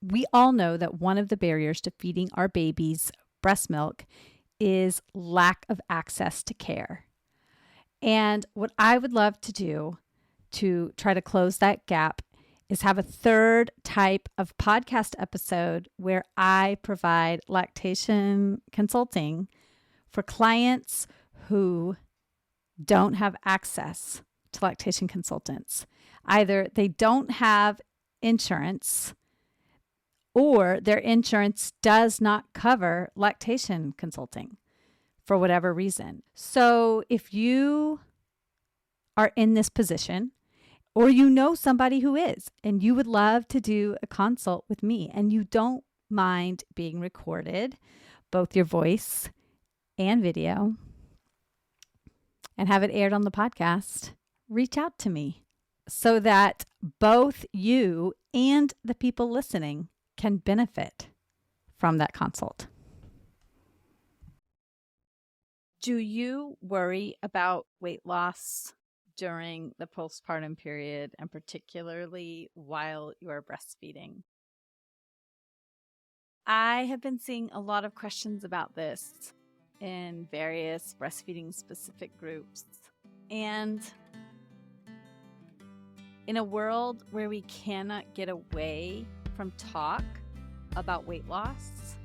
We all know that one of the barriers to feeding our babies breast milk is lack of access to care. And what I would love to do to try to close that gap is have a third type of podcast episode where I provide lactation consulting for clients who don't have access to lactation consultants. Either they don't have insurance or their insurance does not cover lactation consulting for whatever reason. So if you are in this position, or you know somebody who is, and you would love to do a consult with me, and you don't mind being recorded, both your voice and video, and have it aired on the podcast, reach out to me so that both you and the people listening can benefit from that consult. Do you worry about weight loss during the postpartum period, and particularly while you're breastfeeding? I have been seeing a lot of questions about this in various breastfeeding specific groups. And in a world where we cannot get away from talk about weight loss,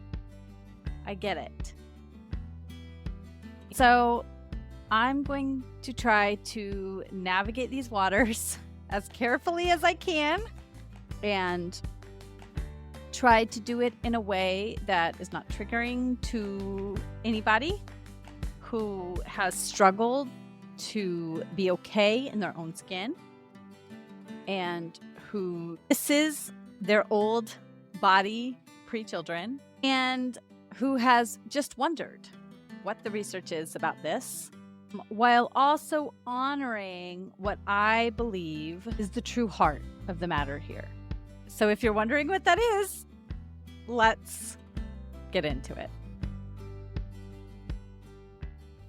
I get it. So I'm going to try to navigate these waters as carefully as I can and try to do it in a way that is not triggering to anybody who has struggled to be okay in their own skin and who misses their old body pre-children and who has just wondered what the research is about this, while also honoring what I believe is the true heart of the matter here. So if you're wondering what that is, let's get into it.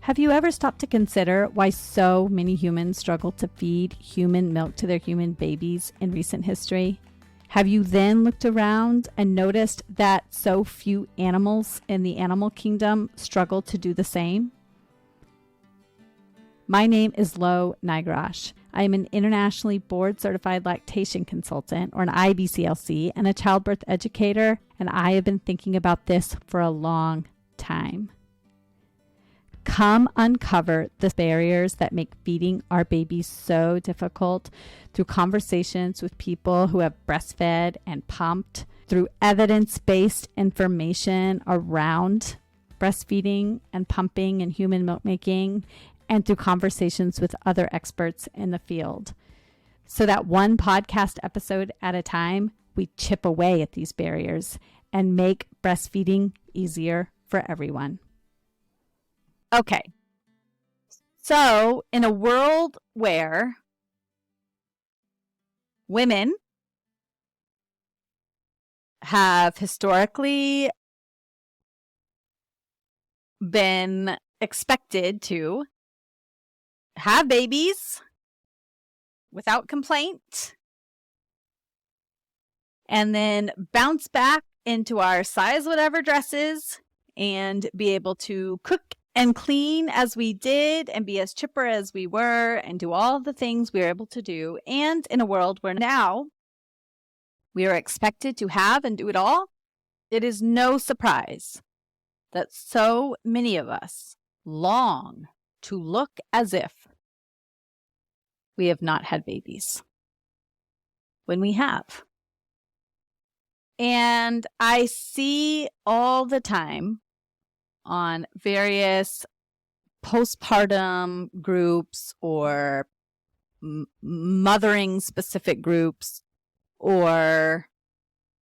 Have you ever stopped to consider why so many humans struggle to feed human milk to their human babies in recent history? Have you then looked around and noticed that so few animals in the animal kingdom struggle to do the same? My name is Lo Nigrash. I am an internationally board-certified lactation consultant, or an IBCLC, and a childbirth educator, and I have been thinking about this for a long time. Come uncover the barriers that make feeding our babies so difficult through conversations with people who have breastfed and pumped, through evidence-based information around breastfeeding and pumping and human milk making, and through conversations with other experts in the field. So that one podcast episode at a time, we chip away at these barriers and make breastfeeding easier for everyone. Okay, so in a world where women have historically been expected to have babies without complaint and then bounce back into our size whatever dresses and be able to cook and clean as we did and be as chipper as we were and do all the things we were able to do. And in a world where now we are expected to have and do it all, it is no surprise that so many of us long to look as if we have not had babies when we have. And I see all the time on various postpartum groups or mothering specific groups or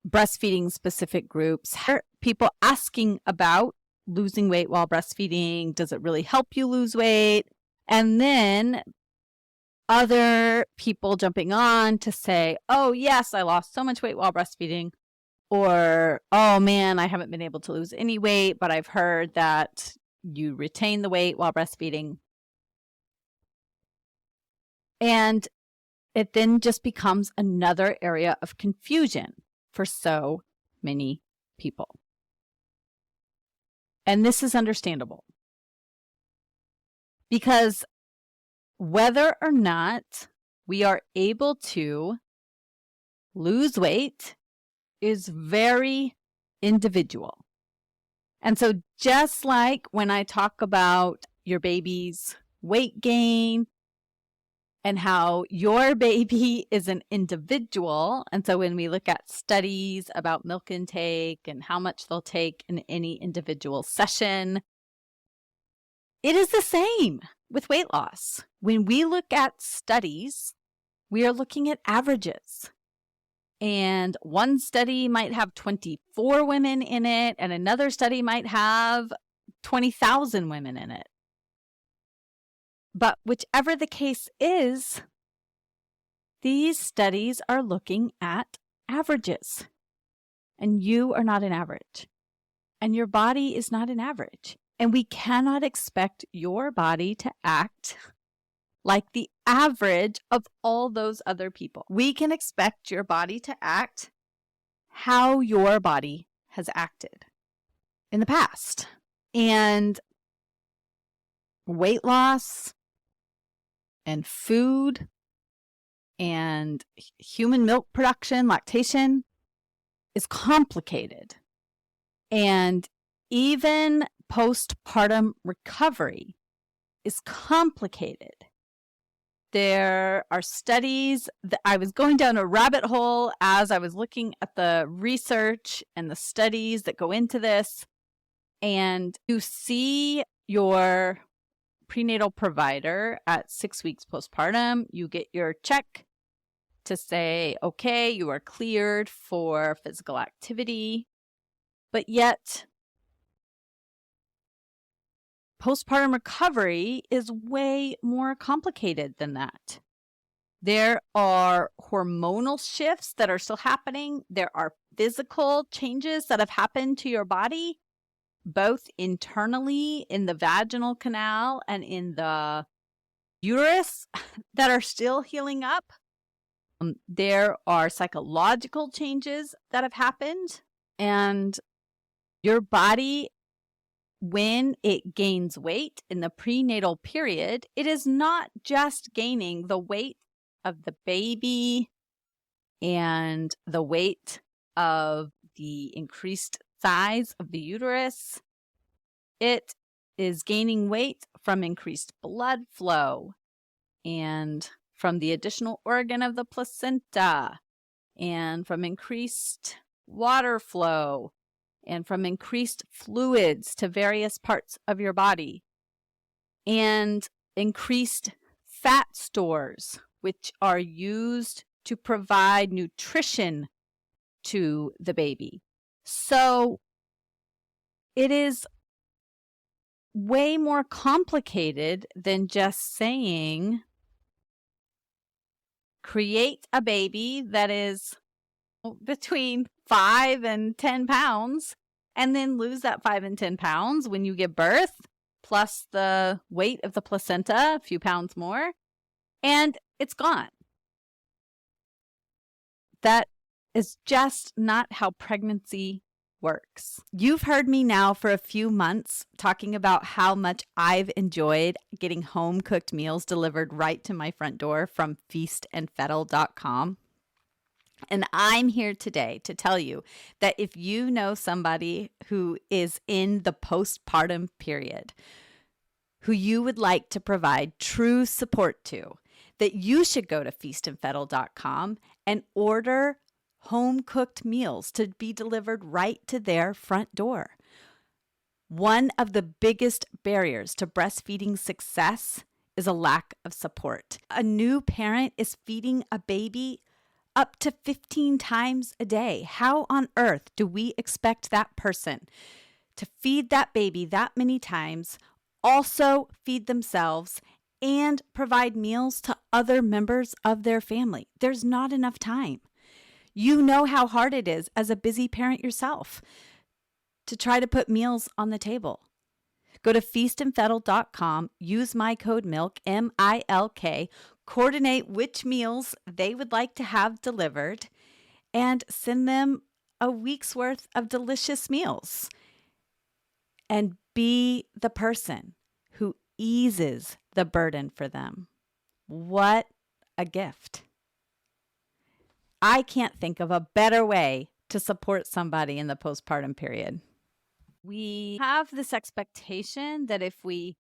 breastfeeding specific groups, people asking about losing weight while breastfeeding. Does it really help you lose weight? And then other people jumping on to say, oh, yes, I lost so much weight while breastfeeding. Or, oh man, I haven't been able to lose any weight, but I've heard that you retain the weight while breastfeeding. And it then just becomes another area of confusion for so many people. And this is understandable because whether or not we are able to lose weight is very individual. And so just like when I talk about your baby's weight gain and how your baby is an individual, and so when we look at studies about milk intake and how much they'll take in any individual session, it is the same with weight loss. When we look at studies, we are looking at averages. And one study might have 24 women in it, and another study might have 20,000 women in it. But whichever the case is, these studies are looking at averages. And you are not an average. And your body is not an average. And we cannot expect your body to act like the average of all those other people. We can expect your body to act how your body has acted in the past. And weight loss and food and human milk production, lactation, is complicated. And even postpartum recovery is complicated. There are studies that I was going down a rabbit hole as I was looking at the research and the studies that go into this. And you see your prenatal provider at 6 weeks postpartum, you get your check to say, okay, you are cleared for physical activity. But yet, postpartum recovery is way more complicated than that. There are hormonal shifts that are still happening. There are physical changes that have happened to your body, both internally in the vaginal canal and in the uterus that are still healing up. There are psychological changes that have happened, and your body, when it gains weight in the prenatal period, it is not just gaining the weight of the baby and the weight of the increased size of the uterus. It is gaining weight from increased blood flow and from the additional organ of the placenta and from increased water flow and from increased fluids to various parts of your body, and increased fat stores, which are used to provide nutrition to the baby. So it is way more complicated than just saying, create a baby that is between 5 and 10 pounds, and then lose that 5 and 10 pounds when you give birth, plus the weight of the placenta, a few pounds more, and it's gone. That is just not how pregnancy works. You've heard me now for a few months talking about how much I've enjoyed getting home-cooked meals delivered right to my front door from feastandfettle.com. And I'm here today to tell you that if you know somebody who is in the postpartum period, who you would like to provide true support to, that you should go to feastandfettle.com and order home-cooked meals to be delivered right to their front door. One of the biggest barriers to breastfeeding success is a lack of support. A new parent is feeding a baby up to 15 times a day. How on earth do we expect that person to feed that baby that many times, also feed themselves, and provide meals to other members of their family? There's not enough time. You know how hard it is as a busy parent yourself to try to put meals on the table. Go to feastandfettle.com, use my code MILK, M-I-L-K, coordinate which meals they would like to have delivered, and send them a week's worth of delicious meals and be the person who eases the burden for them. What a gift. I can't think of a better way to support somebody in the postpartum period. We have this expectation that if we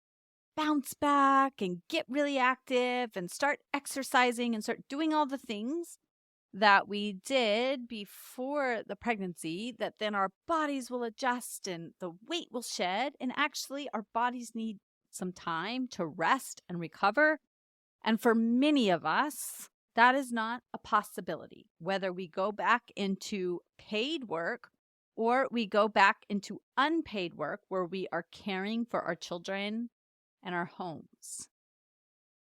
bounce back and get really active and start exercising and start doing all the things that we did before the pregnancy, that then our bodies will adjust and the weight will shed. And actually, our bodies need some time to rest and recover. And for many of us, that is not a possibility. Whether we go back into paid work or we go back into unpaid work where we are caring for our children and our homes.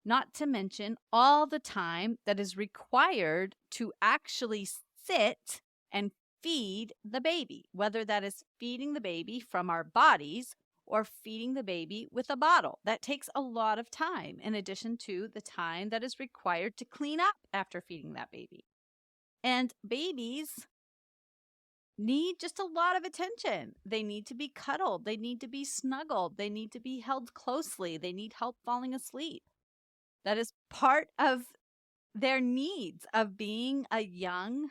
Not to mention all the time that is required to actually sit and feed the baby, whether that is feeding the baby from our bodies or feeding the baby with a bottle. That takes a lot of time, in addition to the time that is required to clean up after feeding that baby. And babies need just a lot of attention. They need to be cuddled. They need to be snuggled. They need to be held closely. They need help falling asleep. That is part of their needs of being a young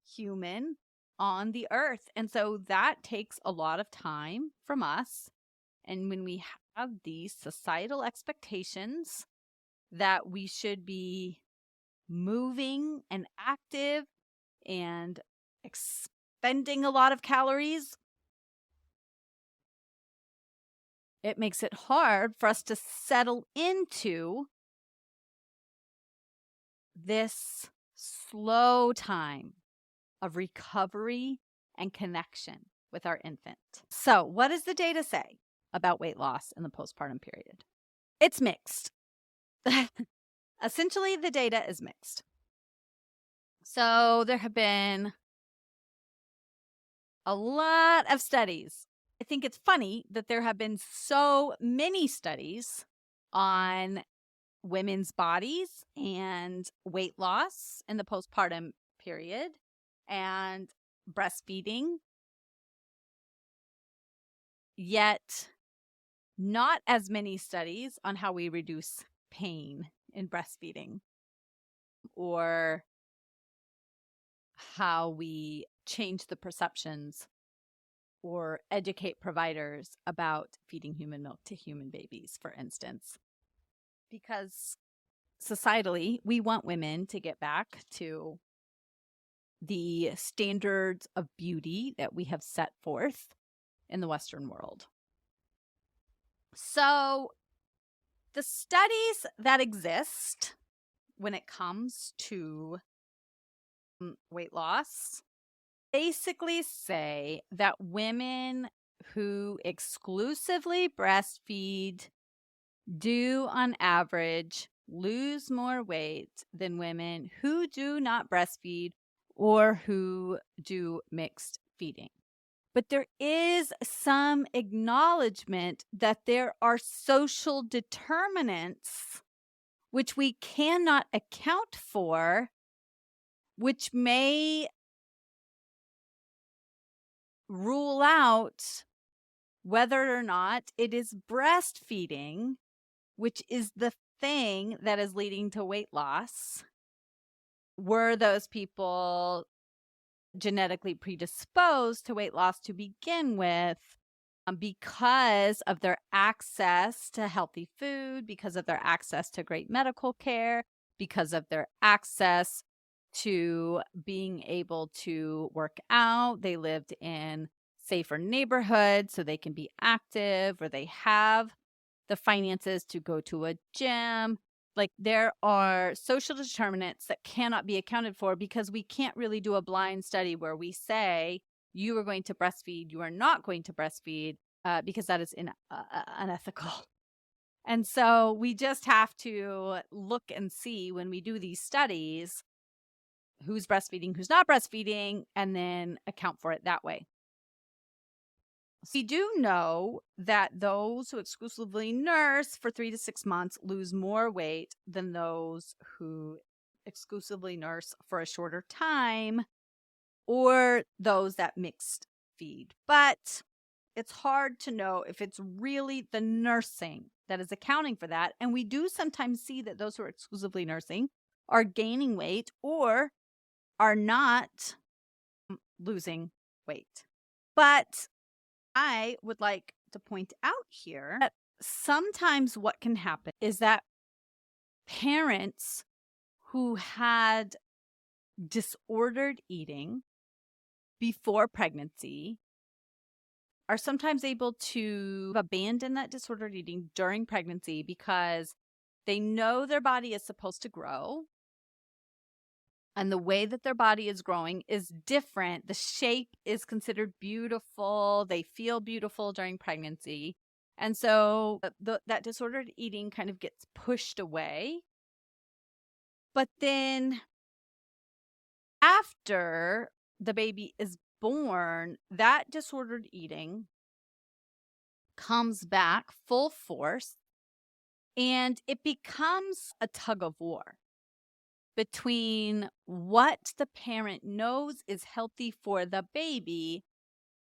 human on the earth. And so that takes a lot of time from us. And when we have these societal expectations that we should be moving and active and expending a lot of calories, it makes it hard for us to settle into this slow time of recovery and connection with our infant. So, what does the data say about weight loss in the postpartum period? It's mixed. Essentially, the data is mixed. So, there have been a lot of studies. I think it's funny that there have been so many studies on women's bodies and weight loss in the postpartum period and breastfeeding, yet not as many studies on how we reduce pain in breastfeeding or how we change the perceptions or educate providers about feeding human milk to human babies, for instance. Because societally, we want women to get back to the standards of beauty that we have set forth in the Western world. So the studies that exist when it comes to weight loss basically say that women who exclusively breastfeed do on average lose more weight than women who do not breastfeed or who do mixed feeding. But there is some acknowledgement that there are social determinants which we cannot account for, which may rule out whether or not it is breastfeeding, which is the thing that is leading to weight loss. Were those people genetically predisposed to weight loss to begin with because of their access to healthy food, because of their access to great medical care, because of their access to being able to work out? They lived in safer neighborhoods so they can be active, or they have the finances to go to a gym. Like, there are social determinants that cannot be accounted for, because we can't really do a blind study where we say you are going to breastfeed, you are not going to breastfeed, because that is unethical. And so we just have to look and see, when we do these studies, who's breastfeeding, who's not breastfeeding, and then account for it that way. We do know that those who exclusively nurse for 3 to 6 months lose more weight than those who exclusively nurse for a shorter time. or those that mixed feed. But it's hard to know if it's really the nursing that is accounting for that. And we do sometimes see that those who are exclusively nursing are gaining weight or are not losing weight. But I would like to point out here that sometimes what can happen is that parents who had disordered eating before pregnancy are sometimes able to abandon that disordered eating during pregnancy because they know their body is supposed to grow. And the way that their body is growing is different. The shape is considered beautiful. They feel beautiful during pregnancy. And so that disordered eating kind of gets pushed away. But then after the baby is born, that disordered eating comes back full force, and it becomes a tug of war between what the parent knows is healthy for the baby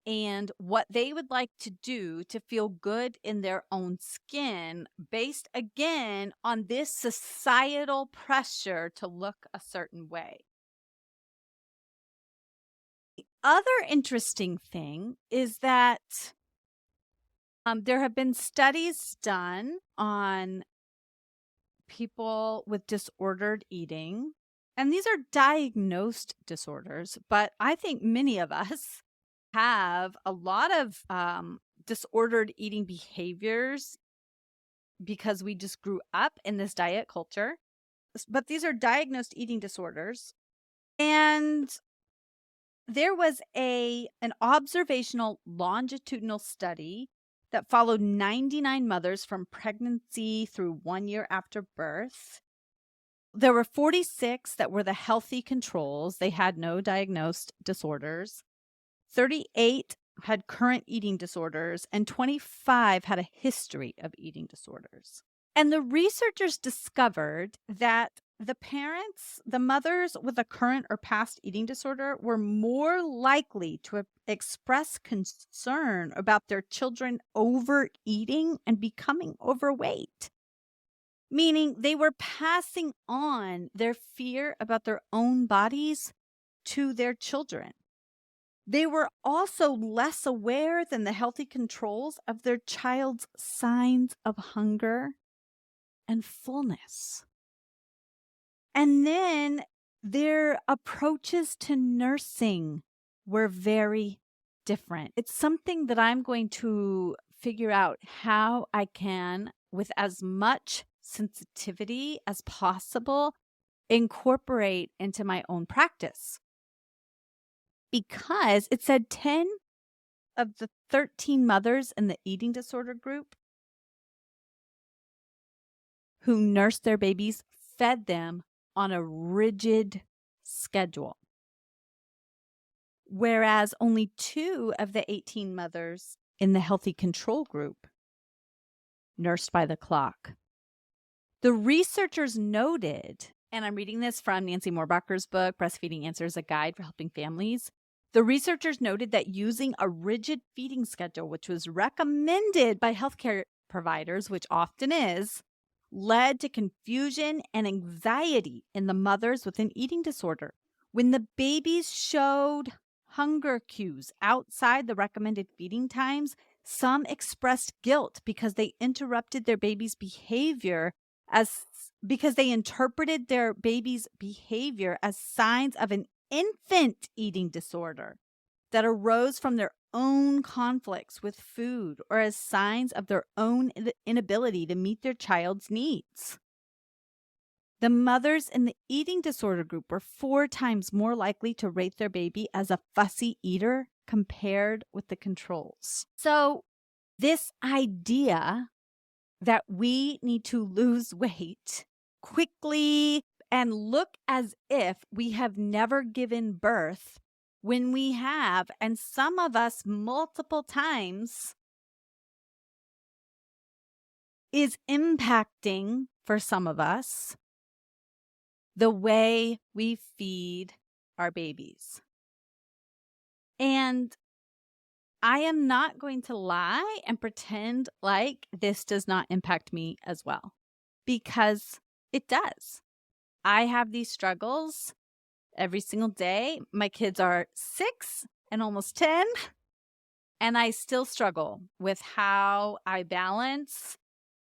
and what they would like to do to feel good in their own skin, based again on this societal pressure to look a certain way. The other interesting thing is that there have been studies done on people with disordered eating, and these are diagnosed disorders, but I think many of us have a lot of disordered eating behaviors because we just grew up in this diet culture. But these are diagnosed eating disorders. And there was an observational longitudinal study that followed 99 mothers from pregnancy through 1 year after birth. There were 46 that were the healthy controls. They had no diagnosed disorders. 38 had current eating disorders, and 25 had a history of eating disorders. And the researchers discovered that the mothers with a current or past eating disorder were more likely to express concern about their children overeating and becoming overweight, meaning they were passing on their fear about their own bodies to their children. They were also less aware than the healthy controls of their child's signs of hunger and fullness. And then their approaches to nursing were very different. It's something that I'm going to figure out how I can, with as much sensitivity as possible, incorporate into my own practice. Because it said 10 of the 13 mothers in the eating disorder group who nursed their babies fed them on a rigid schedule, whereas only 2 of the 18 mothers in the healthy control group nursed by the clock. The researchers noted, and I'm reading this from Nancy Moorbacher's book, Breastfeeding Answers, a Guide for Helping Families. The researchers noted that using a rigid feeding schedule, which was recommended by healthcare providers, which often is, led to confusion and anxiety in the mothers with an eating disorder. When the babies showed hunger cues outside the recommended feeding times, some expressed guilt because they interrupted their baby's behavior because they interpreted their baby's behavior as signs of an infant eating disorder that arose from their own conflicts with food or as signs of their own inability to meet their child's needs. The mothers in the eating disorder group were 4 times more likely to rate their baby as a fussy eater compared with the controls. So this idea that we need to lose weight quickly and look as if we have never given birth when we have, and some of us multiple times, is impacting, for some of us, the way we feed our babies. And I am not going to lie and pretend like this does not impact me as well, because it does. I have these struggles every single day. My kids are 6 and almost 10, and I still struggle with how I balance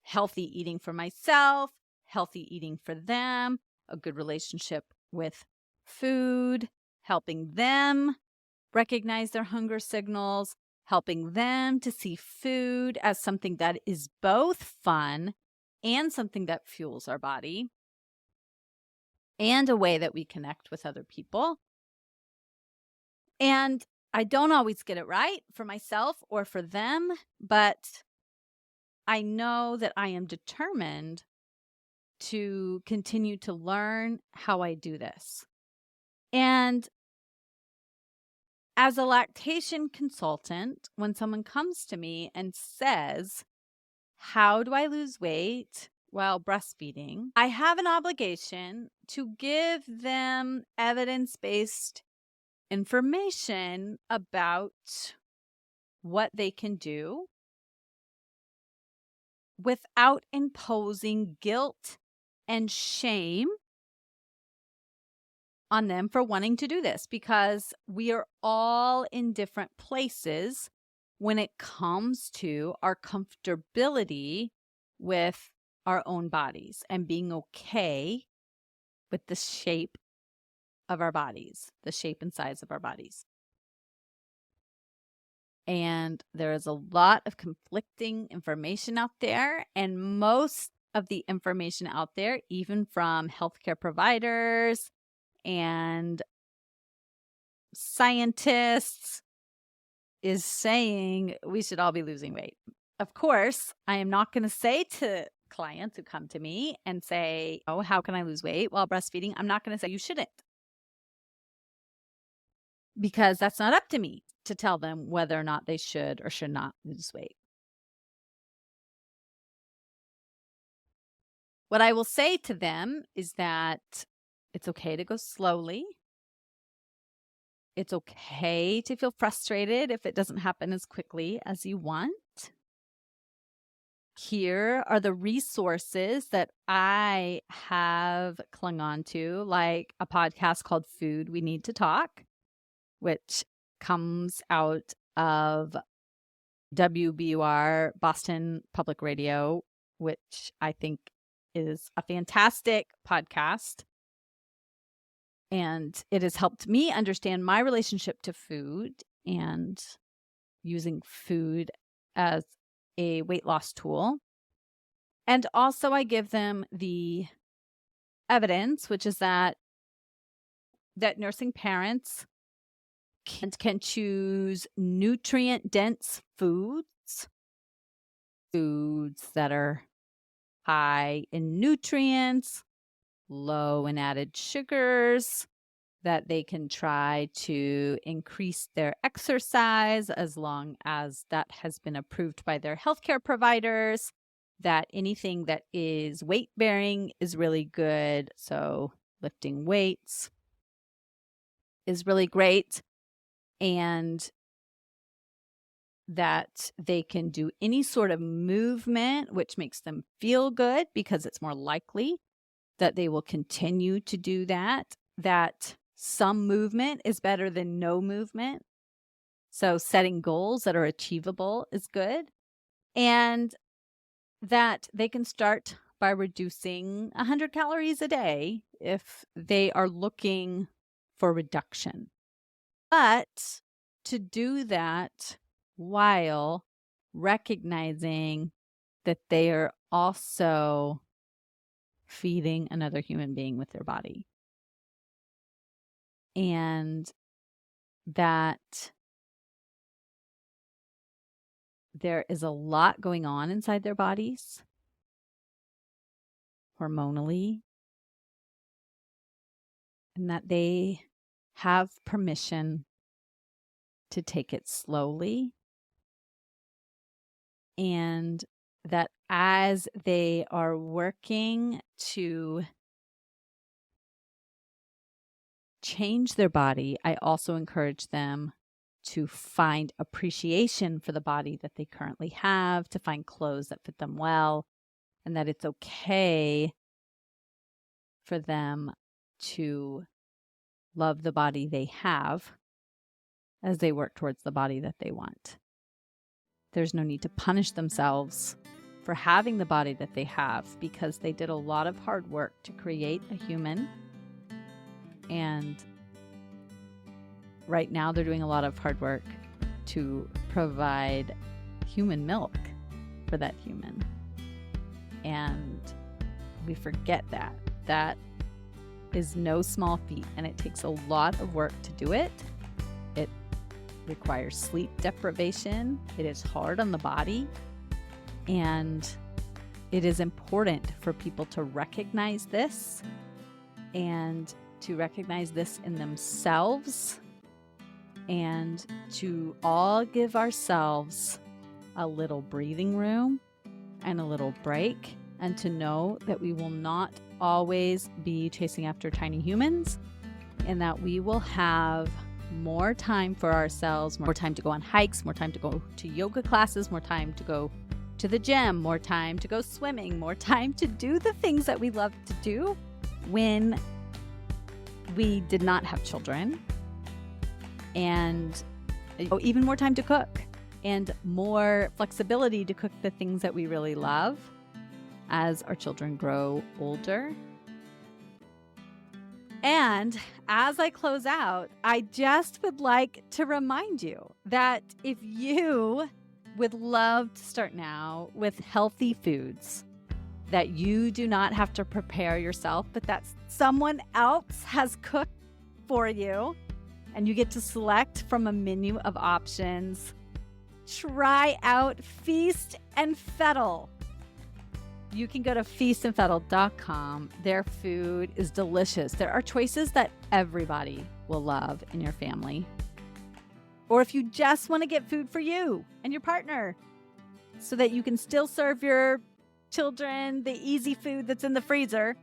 healthy eating for myself, healthy eating for them, a good relationship with food, helping them recognize their hunger signals, helping them to see food as something that is both fun and something that fuels our body and a way that we connect with other people. And I don't always get it right for myself or for them, but I know that I am determined to continue to learn how I do this. And as a lactation consultant, when someone comes to me and says, "How do I lose weight while breastfeeding?" I have an obligation to give them evidence-based information about what they can do without imposing guilt and shame on them for wanting to do this, because we are all in different places when it comes to our comfortability with our own bodies and being okay with the shape of our bodies, the shape and size of our bodies. And there is a lot of conflicting information out there, and most of the information out there, even from healthcare providers and scientists, is saying we should all be losing weight. Of course, I am not going to say to clients who come to me and say, "Oh, how can I lose weight while breastfeeding?" I'm not going to say you shouldn't, because that's not up to me to tell them whether or not they should or should not lose weight. What I will say to them is that it's okay to go slowly. It's okay to feel frustrated if it doesn't happen as quickly as you want. Here are the resources that I have clung on to, like a podcast called Food We Need to Talk, which comes out of WBUR, Boston Public Radio, which I think is a fantastic podcast. And it has helped me understand my relationship to food and using food as a weight loss tool. And also I give them the evidence, which is that nursing parents can choose nutrient-dense foods that are high in nutrients, low in added sugars, that they can try to increase their exercise as long as that has been approved by their healthcare providers, that anything that is weight bearing is really good. So lifting weights is really great, and that they can do any sort of movement which makes them feel good, because it's more likely that they will continue to do that, that some movement is better than no movement. So setting goals that are achievable is good. And that they can start by reducing 100 calories a day if they are looking for reduction. But to do that while recognizing that they are also feeding another human being with their body. And that there is a lot going on inside their bodies, hormonally, and that they have permission to take it slowly, and that as they are working to change their body, I also encourage them to find appreciation for the body that they currently have, to find clothes that fit them well, and that it's okay for them to love the body they have as they work towards the body that they want. There's no need to punish themselves for having the body that they have, because they did a lot of hard work to create a human. And right now they're doing a lot of hard work to provide human milk for that human. And we forget that. That is no small feat, and it takes a lot of work to do it. It requires sleep deprivation. It is hard on the body. And it is important for people to recognize this, and to recognize this in themselves, and to all give ourselves a little breathing room and a little break, and to know that we will not always be chasing after tiny humans, and that we will have more time for ourselves, more time to go on hikes, more time to go to yoga classes, more time to go to the gym, more time to go swimming, more time to do the things that we love to do when we did not have children, and even more time to cook, and more flexibility to cook the things that we really love as our children grow older. And as I close out, I just would like to remind you that if you would love to start now with healthy foods that you do not have to prepare yourself, but that someone else has cooked for you, and you get to select from a menu of options, try out Feast and Fettle. You can go to feastandfettle.com. Their food is delicious. There are choices that everybody will love in your family. Or if you just want to get food for you and your partner so that you can still serve your children the easy food that's in the freezer,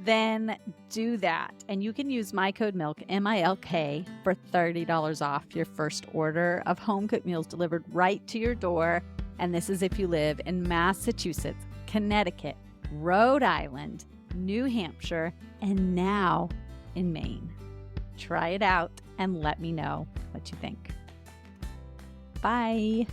then do that. And you can use my code MILK, MILK, for $30 off your first order of home-cooked meals delivered right to your door. And this is if you live in Massachusetts, Connecticut, Rhode Island, New Hampshire, and now in Maine. Try it out and let me know what you think. Bye.